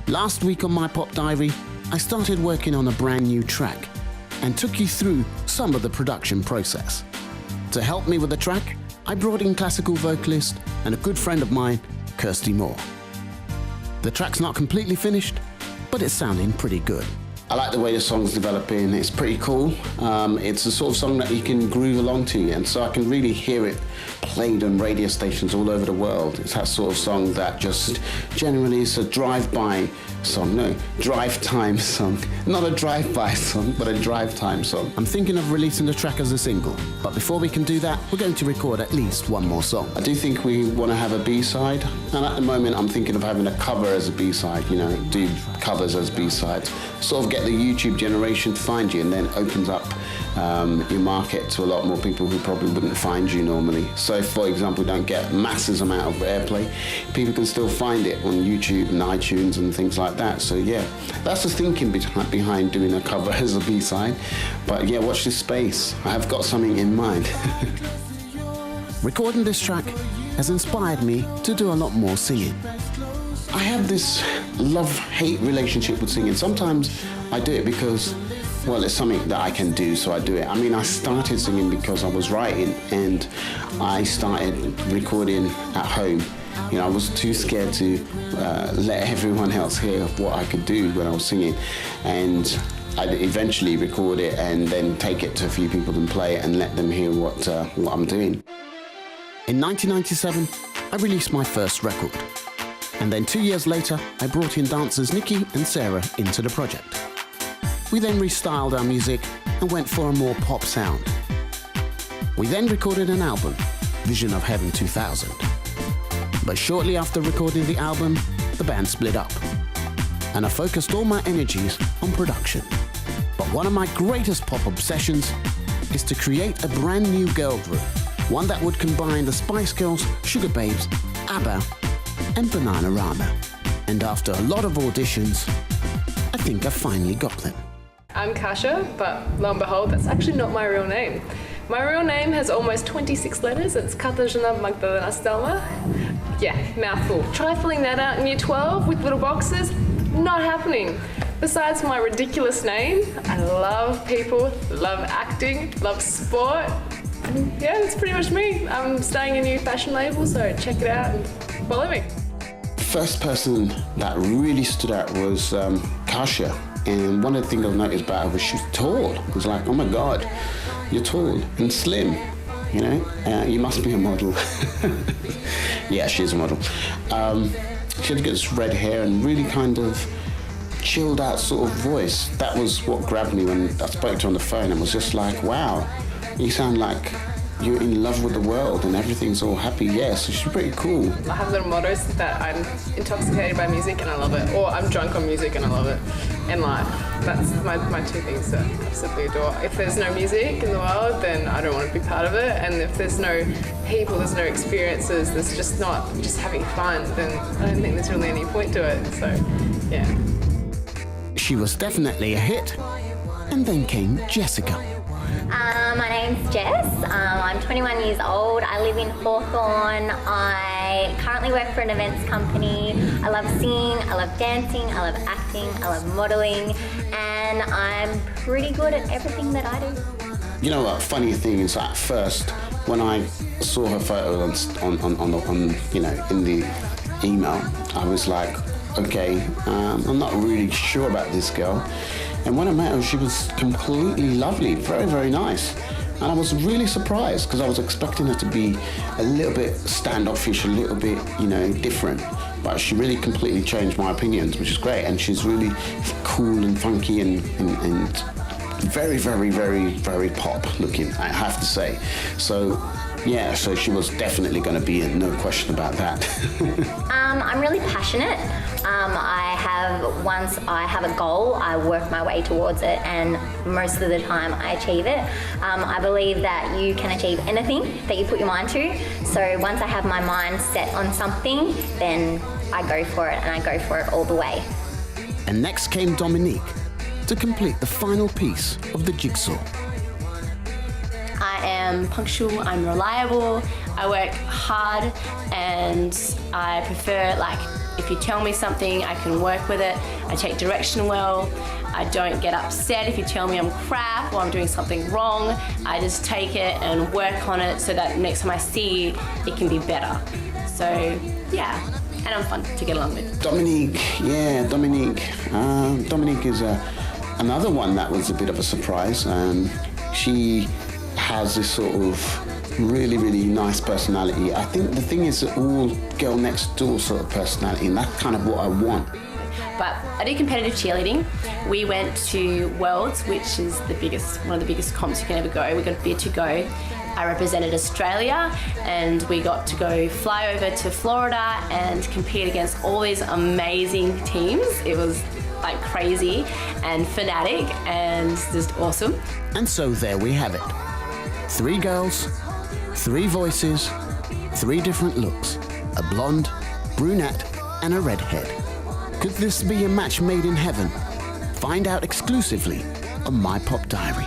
Last week on My Pop Diary, I started working on a brand new track and took you through some of the production process. To help me with the track, I brought in classical vocalist and a good friend of mine, Kirsty Moore. The track's not completely finished, but it's sounding pretty good. I like the way the song's developing. It's pretty cool. It's the sort of song that you can groove along to, and so I can really hear it played on radio stations all over the world. It's that sort of song that just generally is a drive-by song. No, drive-time song. Not a drive-by song, but a drive-time song. I'm thinking of releasing the track as a single, but before we can do that, we're going to record at least one more song. I do think we want to have a B-side, and at the moment I'm thinking of having a cover as a B-side, you know, do covers as B-sides. Sort of get the YouTube generation to find you, and then opens up your market to a lot more people who probably wouldn't find you normally. So if, for example, don't get masses amount of airplay, people can still find it on YouTube and iTunes and things like that. So yeah, that's the thinking behind doing a cover as a B-side. But yeah, watch this space. I have got something in mind. Recording this track has inspired me to do a lot more singing. I have this love-hate relationship with singing. Sometimes I do it because, well, it's something that I can do, so I do it. I mean, I started singing because I was writing, and I started recording at home. You know, I was too scared to let everyone else hear what I could do when I was singing. And I'd eventually record it and then take it to a few people and play it and let them hear what I'm doing. In 1997, I released my first record. And then 2 years later, I brought in dancers Nikki and Sarah into the project. We then restyled our music and went for a more pop sound. We then recorded an album, Vision of Heaven 2000. But shortly after recording the album, the band split up, and I focused all my energies on production. But one of my greatest pop obsessions is to create a brand new girl group, one that would combine the Spice Girls, Sugar Babes, ABBA, and Bananarama. And after a lot of auditions, I think I finally got them. I'm Kasha, but lo and behold, that's actually not my real name. My real name has almost 26 letters. It's Katarzyna Magdalena Stelma. Yeah, mouthful. Try filling that out in year 12 with little boxes. Not happening. Besides my ridiculous name, I love people, love acting, love sport. And yeah, that's pretty much me. I'm starting a new fashion label, so check it out and follow me. First person that really stood out was Kasha. And one of the things I noticed about her was she's tall. It was like, oh my God, you're tall and slim, you know? You must be a model. Yeah, she's a model. She had this red hair and really kind of chilled out sort of voice. That was what grabbed me when I spoke to her on the phone, and was just like, wow, you sound like you're in love with the world and everything's all happy. Yeah, so she's pretty cool. I have little mottos that I'm intoxicated by music and I love it, or I'm drunk on music and I love it, and life. That's my two things that I simply adore. If there's no music in the world, then I don't want to be part of it, and if there's no people, there's no experiences, there's just not just having fun, then I don't think there's really any point to it, so yeah. She was definitely a hit. And then came Jessica. My name's Jess. I'm 21 years old. I live in Hawthorne. I currently work for an events company. I love singing, I love dancing, I love acting, I love modelling, and I'm pretty good at everything that I do. You know what, funny thing is, at first, when I saw her photo on you know, in the email, I was like, okay, I'm not really sure about this girl. And when I met her, she was completely lovely, very, very nice. And I was really surprised because I was expecting her to be a little bit standoffish, a little bit, you know, different. But she really completely changed my opinions, which is great. And she's really cool and funky and very, very, very, very pop looking, I have to say. So yeah, so she was definitely going to be in, no question about that. I'm really passionate. Once I have a goal, I work my way towards it, and most of the time I achieve it. I believe that you can achieve anything that you put your mind to. So once I have my mind set on something, then I go for it, and I go for it all the way. And next came Dominique to complete the final piece of the jigsaw. I am punctual, I'm reliable, I work hard, and I prefer like If you tell me something, I can work with it. I take direction well. I don't get upset if you tell me I'm crap or I'm doing something wrong. I just take it and work on it so that next time I see you, it can be better. So, yeah, and I'm fun to get along with. Dominique, yeah, Dominique. Dominique is another one that was a bit of a surprise. She has this sort of really, really nice personality. I think the thing is all girl next door sort of personality, and that's kind of what I want. But I did competitive cheerleading. We went to Worlds, which is one of the biggest comps you can ever go. We got a bid to go. I represented Australia, and we got to go fly over to Florida and compete against all these amazing teams. It was like crazy and fanatic and just awesome. And so there we have it. 3 girls, 3 voices, 3 different looks. A blonde, brunette, and a redhead. Could this be a match made in heaven? Find out exclusively on My Pop Diary.